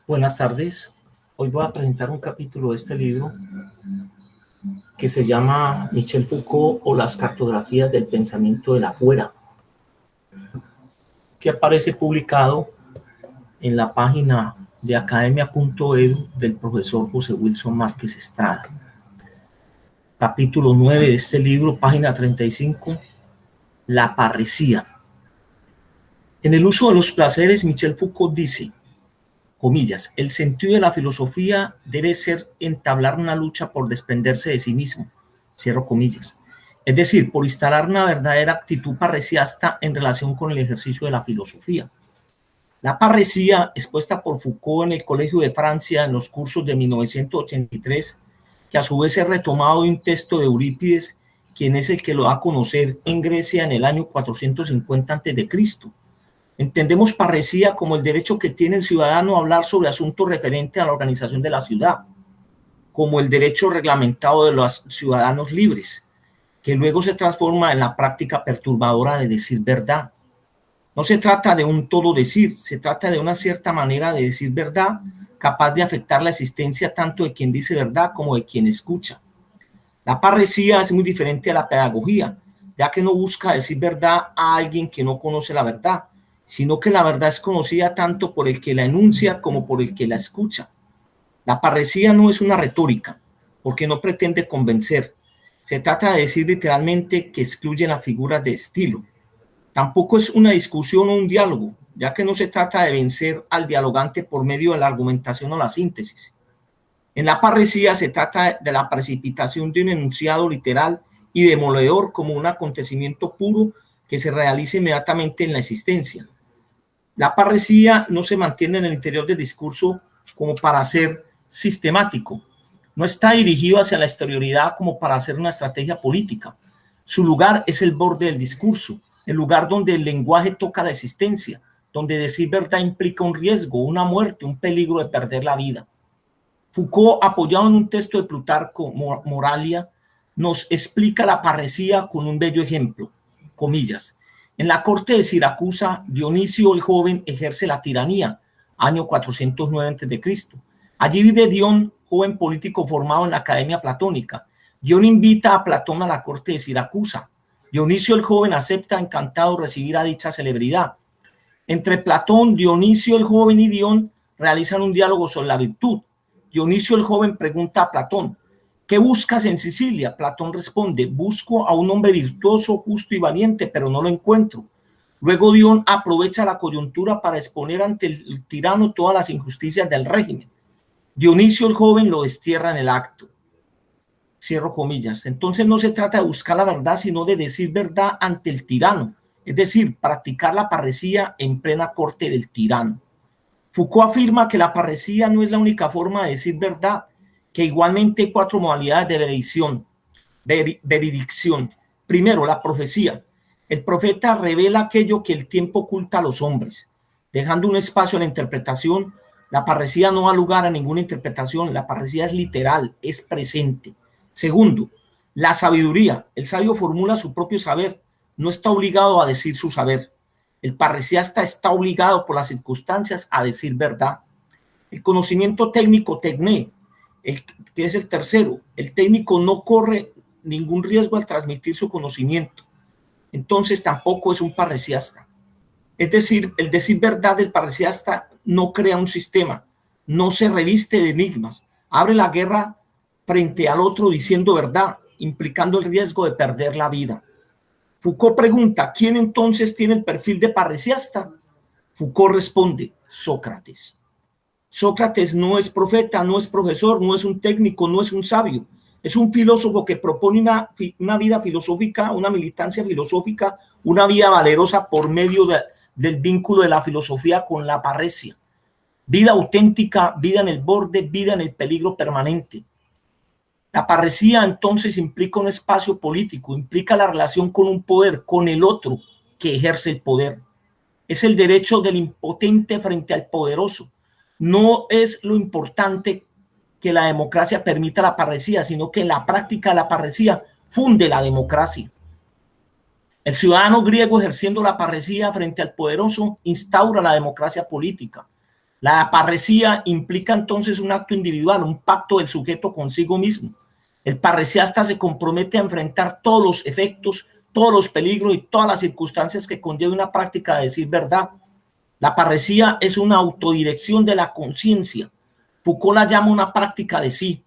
Buenas tardes. Hoy voy a presentar un capítulo de este libro que se llama Michel Foucault o las cartografías del pensamiento del afuera, que aparece publicado en la página de academia.edu del profesor José Wilson Márquez Estrada. Capítulo 9 de este libro, página 35, la parresía. En el uso de los placeres, Michel Foucault dice, comillas, el sentido de la filosofía debe ser entablar una lucha por desprenderse de sí mismo, cierro comillas, es decir, por instalar una verdadera actitud parresiasta en relación con el ejercicio de la filosofía. La parresía, expuesta por Foucault en el Colegio de Francia en los cursos de 1983, que a su vez es retomado de un texto de Eurípides, quien es el que lo da a conocer en Grecia en el año 450 a.C., entendemos parresía como el derecho que tiene el ciudadano a hablar sobre asuntos referentes a la organización de la ciudad, como el derecho reglamentado de los ciudadanos libres, que luego se transforma en la práctica perturbadora de decir verdad. No se trata de un todo decir, se trata de una cierta manera de decir verdad, capaz de afectar la existencia tanto de quien dice verdad como de quien escucha. La parresía es muy diferente a la pedagogía, ya que no busca decir verdad a alguien que no conoce la verdad, sino que la verdad es conocida tanto por el que la enuncia como por el que la escucha. La parresía no es una retórica, porque no pretende convencer. Se trata de decir literalmente que excluye la figura de estilo. Tampoco es una discusión o un diálogo, ya que no se trata de vencer al dialogante por medio de la argumentación o la síntesis. En la parresía se trata de la precipitación de un enunciado literal y demoledor como un acontecimiento puro que se realiza inmediatamente en la existencia. La parresía no se mantiene en el interior del discurso como para ser sistemático. No está dirigido hacia la exterioridad como para hacer una estrategia política. Su lugar es el borde del discurso, el lugar donde el lenguaje toca la existencia, donde decir verdad implica un riesgo, una muerte, un peligro de perder la vida. Foucault, apoyado en un texto de Plutarco, Moralia, nos explica la parresía con un bello ejemplo, comillas. En la corte de Siracusa, Dionisio el joven ejerce la tiranía, año 409 a.C. Allí vive Dion, joven político formado en la Academia Platónica. Dion invita a Platón a la corte de Siracusa. Dionisio el joven acepta encantado recibir a dicha celebridad. Entre Platón, Dionisio el joven y Dion realizan un diálogo sobre la virtud. Dionisio el joven pregunta a Platón, ¿qué buscas en Sicilia? Platón responde, busco a un hombre virtuoso, justo y valiente, pero no lo encuentro. Luego Dion aprovecha la coyuntura para exponer ante el tirano todas las injusticias del régimen. Dionisio el joven lo destierra en el acto. Cierro comillas. Entonces no se trata de buscar la verdad, sino de decir verdad ante el tirano, es decir, practicar la parresía en plena corte del tirano. Foucault afirma que la parresía no es la única forma de decir verdad, que igualmente hay 4 modalidades de veredicción. Primero, la profecía. El profeta revela aquello que el tiempo oculta a los hombres, dejando un espacio a la interpretación. La parresía no da lugar a ninguna interpretación, la parresía es literal, es presente. Segundo, la sabiduría. El sabio formula su propio saber, no está obligado a decir su saber. El parresiasta está obligado por las circunstancias a decir verdad. El conocimiento técnico, tecné, que es el tercero. El técnico no corre ningún riesgo al transmitir su conocimiento. Entonces tampoco es un parresiasta. Es decir, el decir verdad del parresiasta no crea un sistema, no se reviste de enigmas, abre la guerra frente al otro diciendo verdad, implicando el riesgo de perder la vida. Foucault pregunta, ¿quién entonces tiene el perfil de parresiasta? Foucault responde, Sócrates. Sócrates no es profeta, no es profesor, no es un técnico, no es un sabio. Es un filósofo que propone una vida filosófica, una militancia filosófica, una vida valerosa por medio del vínculo de la filosofía con la parresia. Vida auténtica, vida en el borde, vida en el peligro permanente. La parresía entonces implica un espacio político, implica la relación con un poder, con el otro que ejerce el poder. Es el derecho del impotente frente al poderoso. No es lo importante que la democracia permita la parresía, sino que la práctica de la parresía funde la democracia. El ciudadano griego ejerciendo la parresía frente al poderoso instaura la democracia política. La parresía implica entonces un acto individual, un pacto del sujeto consigo mismo. El parresiasta se compromete a enfrentar todos los efectos, todos los peligros y todas las circunstancias que conlleva una práctica de decir verdad. La parresía es una autodirección de la conciencia. Foucault la llama una práctica de sí.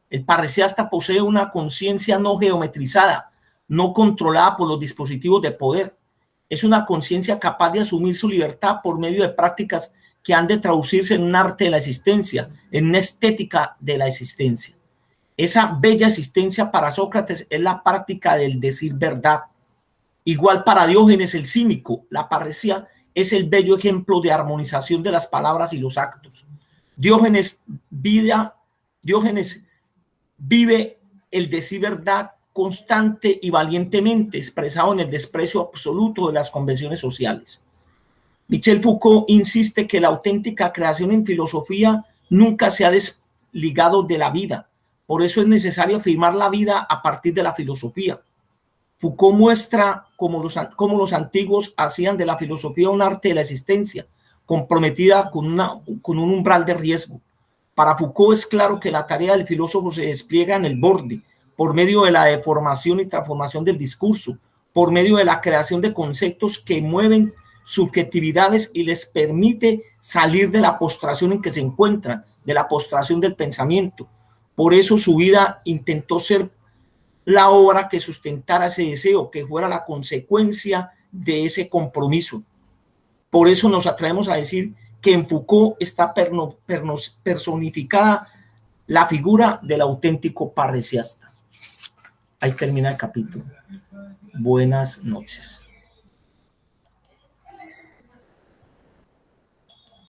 El parresiasta posee una conciencia no geometrizada, no controlada por los dispositivos de poder. Es una conciencia capaz de asumir su libertad por medio de prácticas que han de traducirse en un arte de la existencia, en una estética de la existencia. Esa bella existencia para Sócrates es la práctica del decir verdad. Igual para Diógenes el cínico, la parresía es el bello ejemplo de armonización de las palabras y los actos. Diógenes vive el decir verdad constante y valientemente, expresado en el desprecio absoluto de las convenciones sociales. Michel Foucault insiste que la auténtica creación en filosofía nunca se ha desligado de la vida. Por eso es necesario afirmar la vida a partir de la filosofía. Foucault muestra cómo los antiguos hacían de la filosofía un arte de la existencia, comprometida con un umbral de riesgo. Para Foucault es claro que la tarea del filósofo se despliega en el borde, por medio de la deformación y transformación del discurso, por medio de la creación de conceptos que mueven subjetividades y les permite salir de la postración en que se encuentran, de la postración del pensamiento. Por eso su vida intentó ser la obra que sustentara ese deseo, que fuera la consecuencia de ese compromiso. Por eso nos atrevemos a decir que en Foucault está personificada la figura del auténtico parresiasta. Ahí termina el capítulo. Buenas noches.